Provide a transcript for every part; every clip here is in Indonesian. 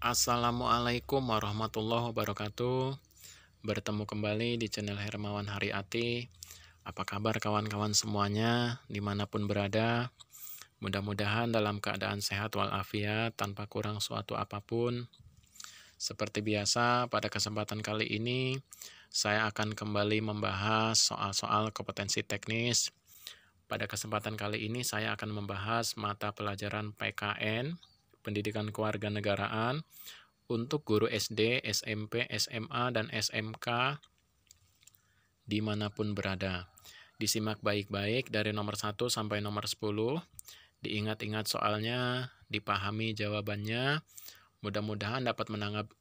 Assalamualaikum warahmatullahi wabarakatuh. Bertemu kembali di channel Hermawan Haryati. Apa kabar kawan-kawan semuanya, dimanapun berada? Mudah-mudahan dalam keadaan sehat walafiat, tanpa kurang suatu apapun. Seperti biasa, pada kesempatan kali ini, saya akan kembali membahas soal-soal kompetensi teknis. Pada kesempatan kali ini, saya akan membahas mata pelajaran PKN, Pendidikan Kewarganegaraan, untuk guru SD, SMP, SMA, dan SMK dimanapun berada. Disimak baik-baik dari nomor 1 sampai nomor 10, diingat-ingat soalnya, dipahami jawabannya, mudah-mudahan dapat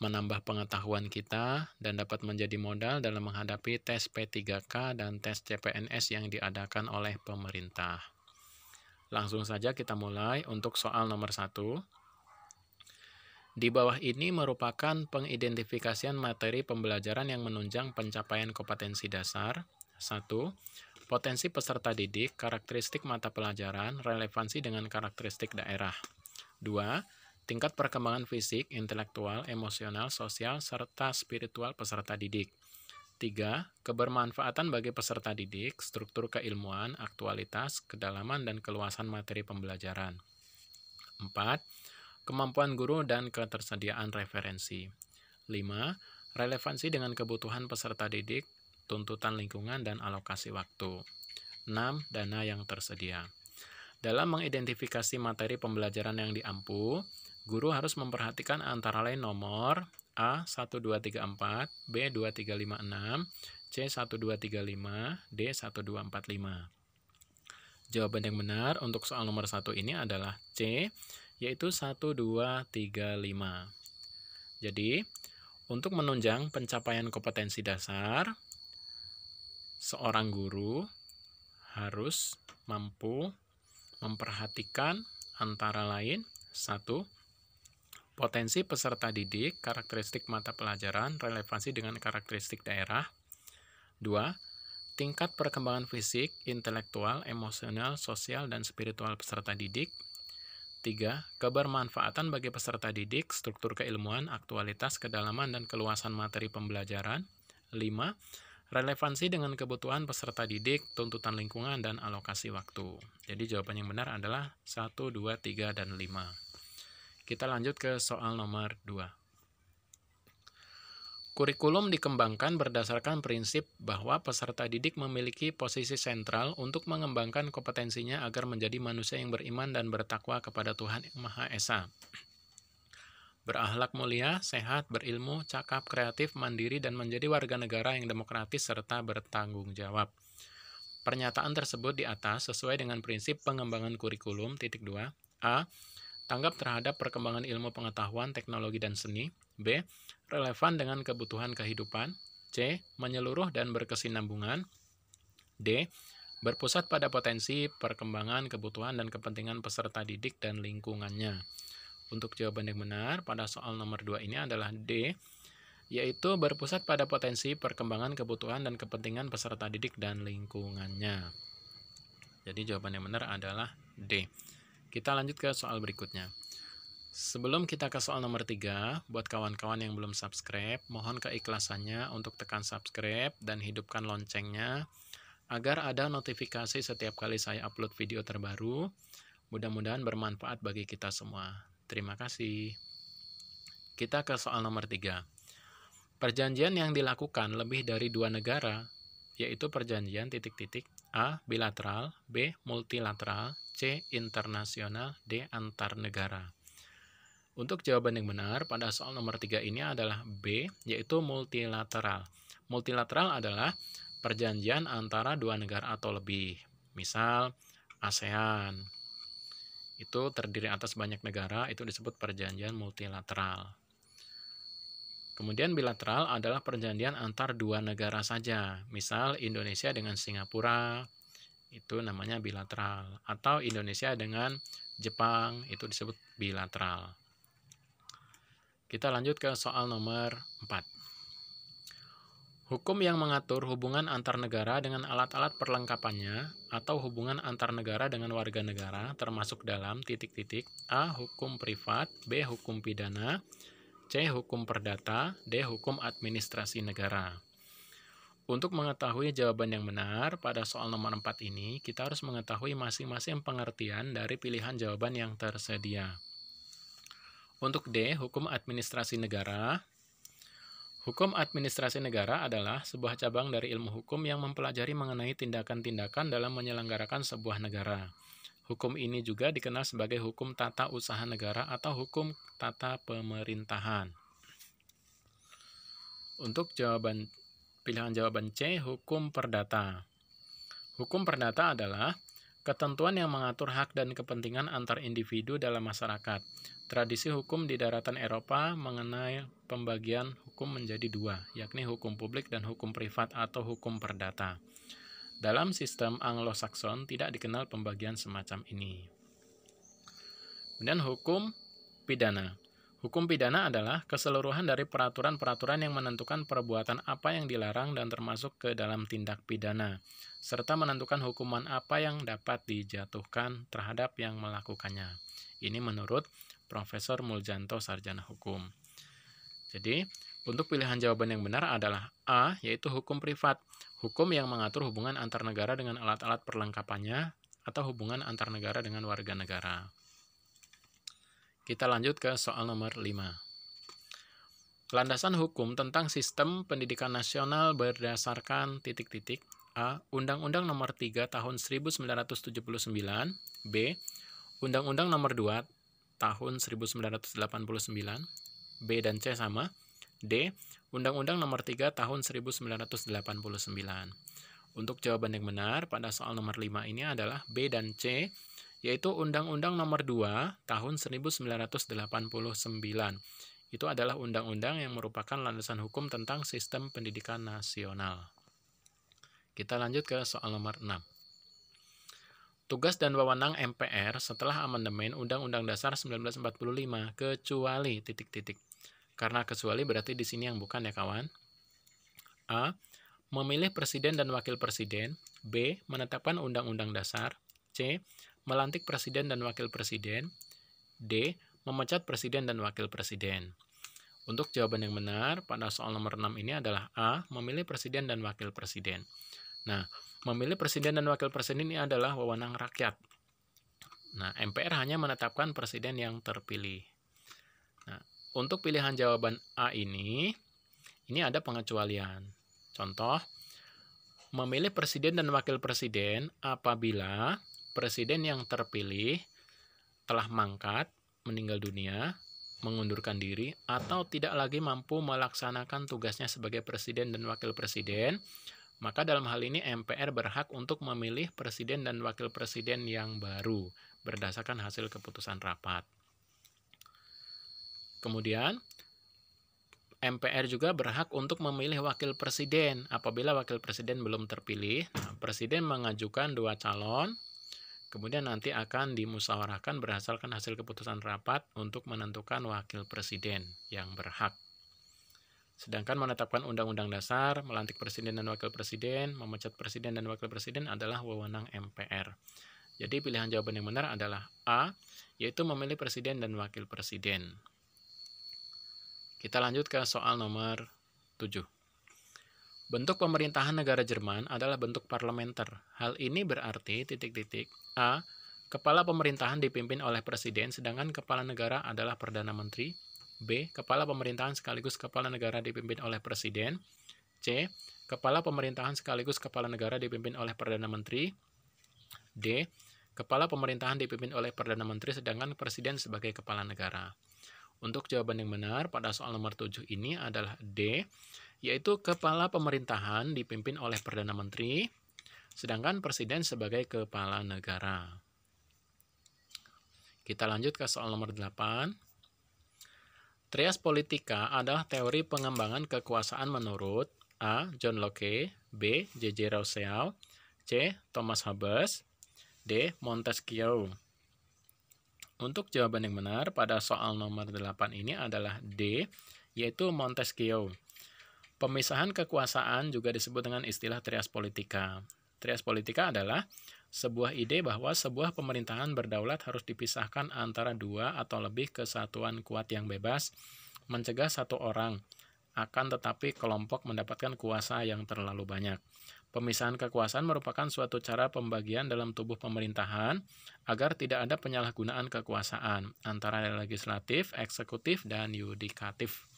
menambah pengetahuan kita dan dapat menjadi modal dalam menghadapi tes P3K dan tes CPNS yang diadakan oleh pemerintah. Langsung saja kita mulai untuk soal nomor 1. Di bawah ini merupakan pengidentifikasian materi pembelajaran yang menunjang pencapaian kompetensi dasar. 1. Potensi peserta didik, karakteristik mata pelajaran, relevansi dengan karakteristik daerah. 2. Tingkat perkembangan fisik, intelektual, emosional, sosial, serta spiritual peserta didik. 3. Kebermanfaatan bagi peserta didik, struktur keilmuan, aktualitas, kedalaman, dan keluasan materi pembelajaran. 4. Kemampuan guru dan ketersediaan referensi. 5. Relevansi dengan kebutuhan peserta didik, tuntutan lingkungan, dan alokasi waktu. 6. Dana yang tersedia. Dalam mengidentifikasi materi pembelajaran yang diampu, guru harus memperhatikan antara lain nomor A1234, B2356, C1235, D1245. Jawaban yang benar untuk soal nomor 1 ini adalah C, yaitu 1, 2, 3, 5. Jadi, untuk menunjang pencapaian kompetensi dasar, seorang guru harus mampu memperhatikan antara lain 1. Potensi peserta didik, karakteristik mata pelajaran, relevansi dengan karakteristik daerah. 2. Tingkat perkembangan fisik, intelektual, emosional, sosial, dan spiritual peserta didik. 3. Kebermanfaatan bagi peserta didik, struktur keilmuan, aktualitas, kedalaman, dan keluasan materi pembelajaran. 5. Relevansi dengan kebutuhan peserta didik, tuntutan lingkungan, dan alokasi waktu. Jadi jawaban yang benar adalah 1, 2, 3, dan 5. Kita lanjut ke soal nomor 2. Kurikulum dikembangkan berdasarkan prinsip bahwa peserta didik memiliki posisi sentral untuk mengembangkan kompetensinya agar menjadi manusia yang beriman dan bertakwa kepada Tuhan Yang Maha Esa. Berakhlak mulia, sehat, berilmu, cakap, kreatif, mandiri, dan menjadi warga negara yang demokratis serta bertanggung jawab. Pernyataan tersebut di atas sesuai dengan prinsip pengembangan kurikulum. 2. A. Tanggap terhadap perkembangan ilmu pengetahuan, teknologi, dan seni. B. Relevan dengan kebutuhan kehidupan. C. Menyeluruh dan berkesinambungan. D. Berpusat pada potensi, perkembangan, kebutuhan, dan kepentingan peserta didik dan lingkungannya. Untuk jawaban yang benar pada soal nomor 2 ini adalah D, yaitu berpusat pada potensi, perkembangan, kebutuhan, dan kepentingan peserta didik dan lingkungannya. Jadi jawaban yang benar adalah D. Kita lanjut ke soal berikutnya. Sebelum kita ke soal nomor 3, buat kawan-kawan yang belum subscribe, mohon keikhlasannya untuk tekan subscribe dan hidupkan loncengnya agar ada notifikasi setiap kali saya upload video terbaru. Mudah-mudahan bermanfaat bagi kita semua. Terima kasih. Kita ke soal nomor 3. Perjanjian yang dilakukan lebih dari 2 negara, yaitu perjanjian A. Bilateral, B. Multilateral, C. Internasional, D. Antar negara. Untuk jawaban yang benar pada soal nomor 3 ini adalah B, yaitu multilateral. Multilateral adalah perjanjian antara 2 negara atau lebih. Misal, ASEAN. Itu terdiri atas banyak negara, itu disebut perjanjian multilateral. Kemudian bilateral adalah perjanjian antar 2 negara saja. Misal, Indonesia dengan Singapura, itu namanya bilateral. Atau Indonesia dengan Jepang, itu disebut bilateral. Kita lanjut ke soal nomor 4. Hukum yang mengatur hubungan antar negara dengan alat-alat perlengkapannya atau hubungan antar negara dengan warga negara termasuk dalam A. Hukum privat, B. Hukum pidana, C. Hukum perdata, D. Hukum administrasi negara. Untuk mengetahui jawaban yang benar pada soal nomor 4 ini, kita harus mengetahui masing-masing pengertian dari pilihan jawaban yang tersedia. Untuk D, hukum administrasi negara. Hukum administrasi negara adalah sebuah cabang dari ilmu hukum yang mempelajari mengenai tindakan-tindakan dalam menyelenggarakan sebuah negara. Hukum ini juga dikenal sebagai hukum tata usaha negara atau hukum tata pemerintahan. Untuk pilihan jawaban C, hukum perdata. Hukum perdata adalah ketentuan yang mengatur hak dan kepentingan antar individu dalam masyarakat. Tradisi hukum di daratan Eropa mengenai pembagian hukum menjadi dua, yakni hukum publik dan hukum privat atau hukum perdata. Dalam sistem Anglo-Saxon tidak dikenal pembagian semacam ini. Kemudian hukum pidana. Hukum pidana adalah keseluruhan dari peraturan-peraturan yang menentukan perbuatan apa yang dilarang dan termasuk ke dalam tindak pidana, serta menentukan hukuman apa yang dapat dijatuhkan terhadap yang melakukannya. Ini menurut Profesor Muljanto, Sarjana Hukum. Jadi, untuk pilihan jawaban yang benar adalah A, yaitu hukum privat, hukum yang mengatur hubungan antar negara dengan alat-alat perlengkapannya atau hubungan antar negara dengan warga negara. Kita lanjut ke soal nomor 5. Landasan hukum tentang sistem pendidikan nasional berdasarkan titik-titik. A. Undang-Undang Nomor 3 Tahun 1979. B. Undang-Undang Nomor 2 Tahun 1989. B dan C sama. D. Undang-Undang Nomor 3 Tahun 1989. Untuk jawaban yang benar pada soal nomor 5 ini adalah B dan C, yaitu Undang-Undang Nomor 2 Tahun 1989. Itu adalah undang-undang yang merupakan landasan hukum tentang sistem pendidikan nasional. Kita lanjut ke soal nomor 6. Tugas dan wewenang MPR setelah amandemen Undang-Undang Dasar 1945 kecuali titik-titik. Karena kecuali berarti di sini yang bukan ya kawan. A. Memilih presiden dan wakil presiden. B. Menetapkan undang-undang dasar. C. Melantik presiden dan wakil presiden. D. Memecat presiden dan wakil presiden. Untuk jawaban yang benar pada soal nomor 6 ini adalah A. Memilih presiden dan wakil presiden. Nah, memilih presiden dan wakil presiden ini adalah wewenang rakyat. Nah, MPR hanya menetapkan presiden yang terpilih. Nah, untuk pilihan jawaban A ini ada pengecualian. Contoh, memilih presiden dan wakil presiden apabila presiden yang terpilih telah mangkat, meninggal dunia, mengundurkan diri, atau tidak lagi mampu melaksanakan tugasnya sebagai presiden dan wakil presiden, maka dalam hal ini MPR berhak untuk memilih presiden dan wakil presiden yang baru berdasarkan hasil keputusan rapat. Kemudian, MPR juga berhak untuk memilih wakil presiden apabila wakil presiden belum terpilih. Nah, presiden mengajukan 2 calon, kemudian nanti akan dimusyawarahkan berdasarkan hasil keputusan rapat untuk menentukan wakil presiden yang berhak. Sedangkan menetapkan undang-undang dasar, melantik presiden dan wakil presiden, memecat presiden dan wakil presiden adalah wewenang MPR. Jadi pilihan jawaban yang benar adalah A, yaitu memilih presiden dan wakil presiden. Kita lanjut ke soal nomor 7. Bentuk pemerintahan negara Jerman adalah bentuk parlementer. Hal ini berarti titik-titik. A. Kepala pemerintahan dipimpin oleh presiden, sedangkan kepala negara adalah perdana menteri. B. Kepala pemerintahan sekaligus kepala negara dipimpin oleh presiden. C. Kepala pemerintahan sekaligus kepala negara dipimpin oleh perdana menteri. D. Kepala pemerintahan dipimpin oleh perdana menteri, sedangkan presiden sebagai kepala negara. Untuk jawaban yang benar pada soal nomor 7 ini adalah D, yaitu kepala pemerintahan dipimpin oleh perdana menteri, sedangkan presiden sebagai kepala negara. Kita lanjut ke soal nomor 8. Trias politika adalah teori pengembangan kekuasaan menurut A. John Locke, B. J.J. Rousseau, C. Thomas Hobbes, D. Montesquieu. Untuk jawaban yang benar pada soal nomor 8 ini adalah D, yaitu Montesquieu. Pemisahan kekuasaan juga disebut dengan istilah trias politika. Trias politika adalah sebuah ide bahwa sebuah pemerintahan berdaulat harus dipisahkan antara 2 atau lebih kesatuan kuat yang bebas mencegah satu orang, akan tetapi kelompok mendapatkan kuasa yang terlalu banyak. Pemisahan kekuasaan merupakan suatu cara pembagian dalam tubuh pemerintahan agar tidak ada penyalahgunaan kekuasaan antara legislatif, eksekutif, dan yudikatif.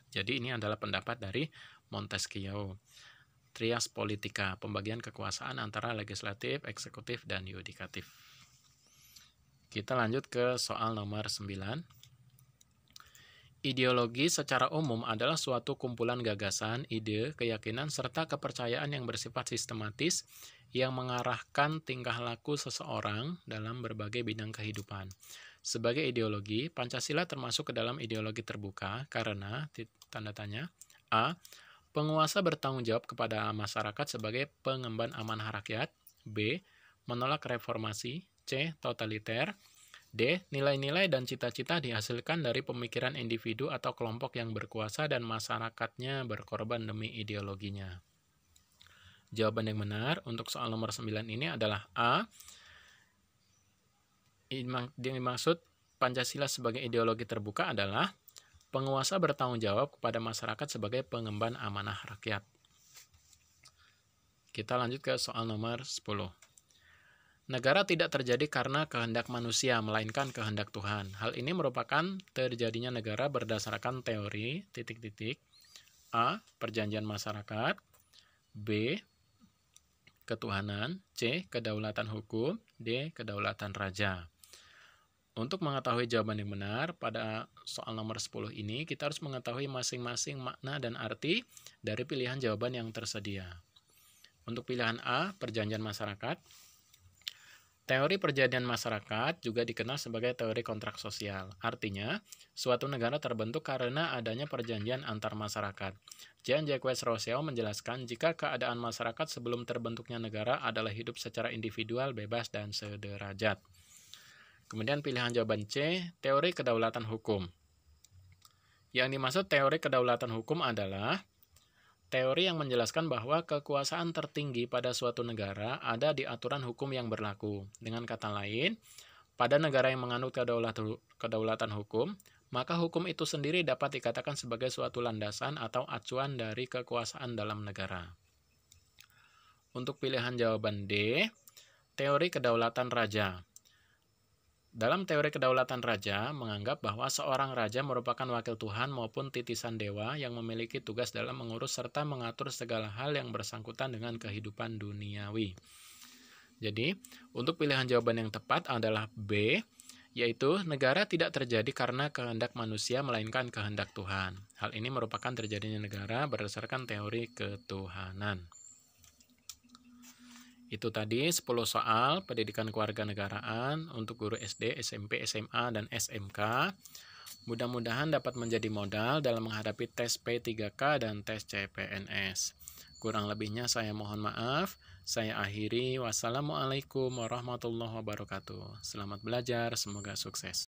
Jadi ini adalah pendapat dari Montesquieu. Trias politica, pembagian kekuasaan antara legislatif, eksekutif, dan yudikatif. Kita lanjut ke soal nomor 9. Ideologi secara umum adalah suatu kumpulan gagasan, ide, keyakinan, serta kepercayaan yang bersifat sistematis yang mengarahkan tingkah laku seseorang dalam berbagai bidang kehidupan. Sebagai ideologi, Pancasila termasuk ke dalam ideologi terbuka karena, tanda tanya, A. Penguasa bertanggung jawab kepada masyarakat sebagai pengemban amanah rakyat. B. Menolak reformasi. C. Totaliter. D. Nilai-nilai dan cita-cita dihasilkan dari pemikiran individu atau kelompok yang berkuasa dan masyarakatnya berkorban demi ideologinya. Jawaban yang benar untuk soal nomor 9 ini adalah A. Yang dimaksud Pancasila sebagai ideologi terbuka adalah penguasa bertanggung jawab kepada masyarakat sebagai pengemban amanah rakyat. Kita lanjut ke soal nomor 10. Negara tidak terjadi karena kehendak manusia, melainkan kehendak Tuhan. Hal ini merupakan terjadinya negara berdasarkan teori, A. Perjanjian masyarakat. B. Ketuhanan. C. Kedaulatan hukum. D. Kedaulatan raja. Untuk mengetahui jawaban yang benar, pada soal nomor 10 ini, kita harus mengetahui masing-masing makna dan arti dari pilihan jawaban yang tersedia. Untuk pilihan A, perjanjian masyarakat. Teori perjanjian masyarakat juga dikenal sebagai teori kontrak sosial. Artinya, suatu negara terbentuk karena adanya perjanjian antar masyarakat. Jean-Jacques Rousseau menjelaskan jika keadaan masyarakat sebelum terbentuknya negara adalah hidup secara individual, bebas, dan sederajat. Kemudian pilihan jawaban C, teori kedaulatan hukum. Yang dimaksud teori kedaulatan hukum adalah teori yang menjelaskan bahwa kekuasaan tertinggi pada suatu negara ada di aturan hukum yang berlaku. Dengan kata lain, pada negara yang menganut kedaulatan hukum, maka hukum itu sendiri dapat dikatakan sebagai suatu landasan atau acuan dari kekuasaan dalam negara. Untuk pilihan jawaban D, teori kedaulatan raja. Dalam teori kedaulatan raja, menganggap bahwa seorang raja merupakan wakil Tuhan maupun titisan dewa yang memiliki tugas dalam mengurus serta mengatur segala hal yang bersangkutan dengan kehidupan duniawi. Jadi, untuk pilihan jawaban yang tepat adalah B, yaitu negara tidak terjadi karena kehendak manusia melainkan kehendak Tuhan. Hal ini merupakan terjadinya negara berdasarkan teori ketuhanan. Itu tadi 10 soal pendidikan kewarganegaraan untuk guru SD, SMP, SMA, dan SMK. Mudah-mudahan dapat menjadi modal dalam menghadapi tes P3K dan tes CPNS. Kurang lebihnya saya mohon maaf. Saya akhiri. Wassalamualaikum warahmatullahi wabarakatuh. Selamat belajar, semoga sukses.